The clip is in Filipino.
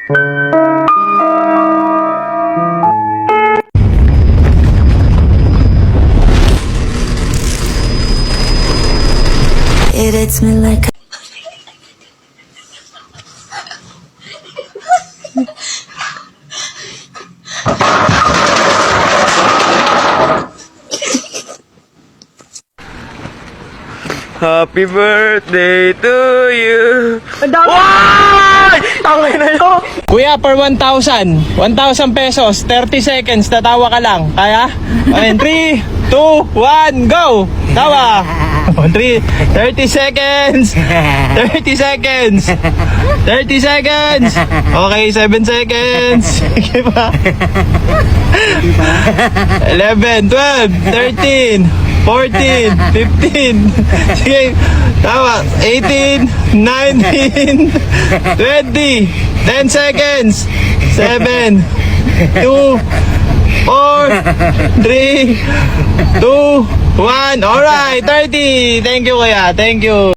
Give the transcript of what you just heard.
It hits me like Happy birthday to you. Ang dami! Ay! Tangay na yun. Kuya, per 1,000. 1,000 pesos, 30 seconds, tatawa ka lang. Kaya? Ayun, 3, 2, 1, go! Tawa! 30 seconds! 30 seconds! 30 seconds! Okay, 7 seconds! Sige pa. 11, 12, 13, 14, 15. Sige, tawa. 18, 19, 20, 10 seconds. 7, 2, 4, 3, 2, 1. Alright, 30. Thank you, kuya. Thank you.